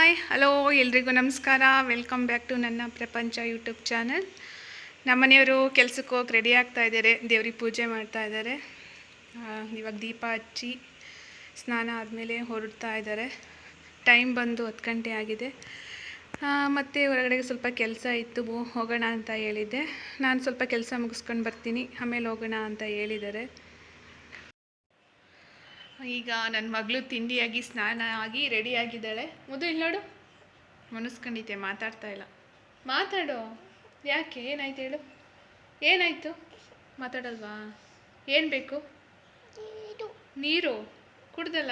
Hi hello ಎಲ್ರಿಗೂ ನಮಸ್ಕಾರ. Welcome back to ನನ್ನ ಪ್ರಪಂಚ ಯೂಟ್ಯೂಬ್ ಚಾನಲ್. ನಮ್ಮನೆಯವರು ಕೆಲ್ಸಕ್ಕೆ ಹೋಗಿ ರೆಡಿ ಆಗ್ತಾ ಇದ್ದಾರೆ, ದೇವ್ರಿಗೆ ಪೂಜೆ ಮಾಡ್ತಾ ಇದ್ದಾರೆ. ಇವಾಗ ದೀಪ ಹಚ್ಚಿ ಸ್ನಾನ ಆದಮೇಲೆ ಹೊರಡ್ತಾ ಇದ್ದಾರೆ. ಟೈಮ್ ಬಂದು 10 ಗಂಟೆ ಆಗಿದೆ. ಮತ್ತು ಹೊರಗಡೆಗೆ ಸ್ವಲ್ಪ ಕೆಲಸ ಇತ್ತು, ಹೋಗೋಣ ಅಂತ ಹೇಳಿದ್ದೆ. ನಾನು ಸ್ವಲ್ಪ ಕೆಲಸ ಮುಗಿಸ್ಕೊಂಡು ಬರ್ತೀನಿ, ಆಮೇಲೆ ಹೋಗೋಣ ಅಂತ ಹೇಳಿದ್ದಾರೆ. ಈಗ ನನ್ನ ಮಗಳು ತಿಂಡಿಯಾಗಿ ಸ್ನಾನ ಆಗಿ ರೆಡಿ ಆಗಿದ್ದಾಳೆ. ಮುದ್ದು ಇಲ್ಲಿ ನೋಡು, ಮುನಿಸ್ಕೊಂಡಿದ್ದೆ, ಮಾತಾಡ್ತಾ ಇಲ್ಲ. ಮಾತಾಡು, ಯಾಕೆ, ಏನಾಯ್ತು ಹೇಳು, ಏನಾಯಿತು? ಮಾತಾಡಲ್ವಾ? ಏನು ಬೇಕು? ನೀರು ಕುಡ್ದಲ್ಲ?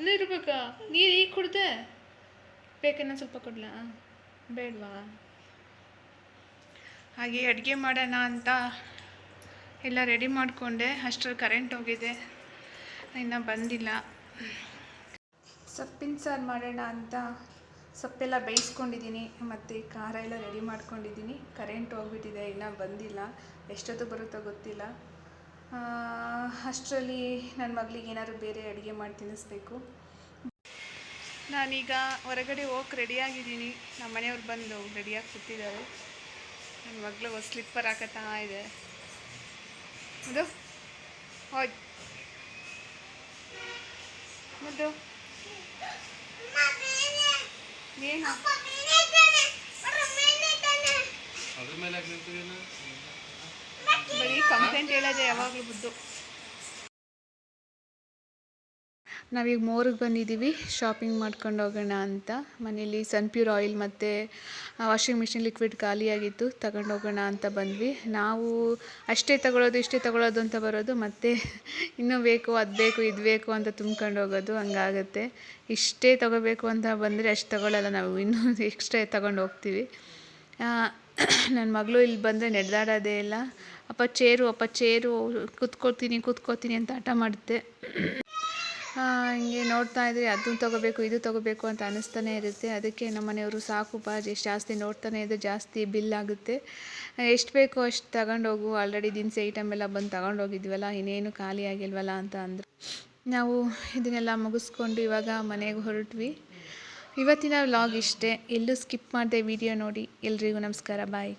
ನೀರು ಬೇಕಾ? ನೀರು ಈಗ ಕುಡ್ದೆ? ಬೇಕನ್ನ ಸ್ವಲ್ಪ ಕೊಡ್ಲಾ? ಬೇಡವಾ? ಹಾಗೆ ಅಡುಗೆ ಮಾಡೋಣ ಅಂತ ಎಲ್ಲ ರೆಡಿ ಮಾಡಿಕೊಂಡೆ. ಅಷ್ಟರಲ್ಲಿ ಕರೆಂಟ್ ಹೋಗಿದೆ, ಇನ್ನೂ ಬಂದಿಲ್ಲ. ಸೊಪ್ಪಿನ ಸಾರು ಮಾಡೋಣ ಅಂತ ಸೊಪ್ಪೆಲ್ಲ ಬೇಯಿಸ್ಕೊಂಡಿದ್ದೀನಿ, ಮತ್ತು ಖಾರ ಎಲ್ಲ ರೆಡಿ ಮಾಡ್ಕೊಂಡಿದ್ದೀನಿ. ಕರೆಂಟ್ ಹೋಗ್ಬಿಟ್ಟಿದೆ, ಇನ್ನೂ ಬಂದಿಲ್ಲ. ಎಷ್ಟೊತ್ತು ಬರುತ್ತೋ ಗೊತ್ತಿಲ್ಲ. ಅಷ್ಟರಲ್ಲಿ ನನ್ನ ಮಗಳಿಗೆ ಏನಾದ್ರು ಬೇರೆ ಅಡುಗೆ ಮಾಡಿ ತಿನ್ನಿಸ್ಬೇಕು. ನಾನೀಗ ಹೊರಗಡೆ ಹೋಗಿ ರೆಡಿಯಾಗಿದ್ದೀನಿ. ನಮ್ಮ ಮನೆಯವ್ರು ಬಂದು ರೆಡಿಯಾಗಿ ಕೂತಿದ್ದಾರೆ. ನನ್ನ ಮಗಳು ಸ್ಲಿಪ್ಪರ್ ಹಾಕತ್ತಾ ಇದೆ. ಅದು ಹೋಯ್ತು ಮುದ್ದು, ಏನು ಬರೀ ಕಂಪ್ಲೇಂಟ್ ಹೇಳೋದೆ ಯಾವಾಗಲೂ ಬುದ್ದು. ನಾವೀಗ ಮೋರಿಗೆ ಬಂದಿದ್ದೀವಿ, ಶಾಪಿಂಗ್ ಮಾಡ್ಕೊಂಡು ಹೋಗೋಣ ಅಂತ. ಮನೇಲಿ ಸನ್ಪ್ಯೂರ್ ಆಯಿಲ್ ಮತ್ತು ವಾಷಿಂಗ್ ಮಿಷಿನ್ ಲಿಕ್ವಿಡ್ ಖಾಲಿಯಾಗಿತ್ತು, ತಗೊಂಡು ಹೋಗೋಣ ಅಂತ ಬಂದ್ವಿ. ನಾವು ಅಷ್ಟೇ ತಗೊಳ್ಳೋದು ಇಷ್ಟೇ ತಗೊಳ್ಳೋದು ಅಂತ ಬರೋದು, ಮತ್ತು ಇನ್ನೂ ಬೇಕು, ಅದು ಬೇಕು, ಇದು ಬೇಕು ಅಂತ ತುಂಬ್ಕೊಂಡು ಹೋಗೋದು, ಹಂಗಾಗತ್ತೆ. ಇಷ್ಟೇ ತಗೋಬೇಕು ಅಂತ ಬಂದರೆ ಅಷ್ಟು ತಗೊಳ್ಳಲ್ಲ ನಾವು, ಇನ್ನೂ ಎಕ್ಸ್ಟ್ರಾ ತಗೊಂಡು ಹೋಗ್ತೀವಿ. ನನ್ನ ಮಗಳು ಇಲ್ಲಿ ಬಂದರೆ ನಡೆದಾಡೋದೇ ಇಲ್ಲ. ಅಪ್ಪ ಚೇರು ಕೂತ್ಕೋತೀನಿ ಅಂತ ಹಠ ಮಾಡುತ್ತೆ. ಹಿಂಗೆ ನೋಡ್ತಾ ಇದ್ದರೆ ಅದನ್ನು ತೊಗೋಬೇಕು ಇದು ತೊಗೋಬೇಕು ಅಂತ ಅನ್ನಿಸ್ತಾನೆ ಇರುತ್ತೆ. ಅದಕ್ಕೆ ನಮ್ಮ ಮನೆಯವರು ಸಾಕು ಬಾ, ಎಷ್ಟು ಜಾಸ್ತಿ ನೋಡ್ತಾನೆ ಇದ್ದರೆ ಜಾಸ್ತಿ ಬಿಲ್ ಆಗುತ್ತೆ, ಎಷ್ಟು ಬೇಕೋ ಅಷ್ಟು ತಗೊಂಡೋಗು, ಆಲ್ರೆಡಿ ದಿನಸಿ ಐಟಮ್ ಎಲ್ಲ ಬಂದು ತಗೊಂಡೋಗಿದ್ವಲ್ಲ, ಇನ್ನೇನು ಖಾಲಿ ಆಗಿಲ್ವಲ್ಲ ಅಂತ ಅಂದರು. ನಾವು ಇದನ್ನೆಲ್ಲ ಮುಗಿಸ್ಕೊಂಡು ಇವಾಗ ಮನೆಗೆ ಹೊರಟ್ವಿ. ಇವತ್ತಿನ ವ್ಲಾಗ್ ಇಷ್ಟೇ. ಎಲ್ಲೂ ಸ್ಕಿಪ್ ಮಾಡದೆ ವಿಡಿಯೋ ನೋಡಿ. ಎಲ್ರಿಗೂ ನಮಸ್ಕಾರ, ಬಾಯ್.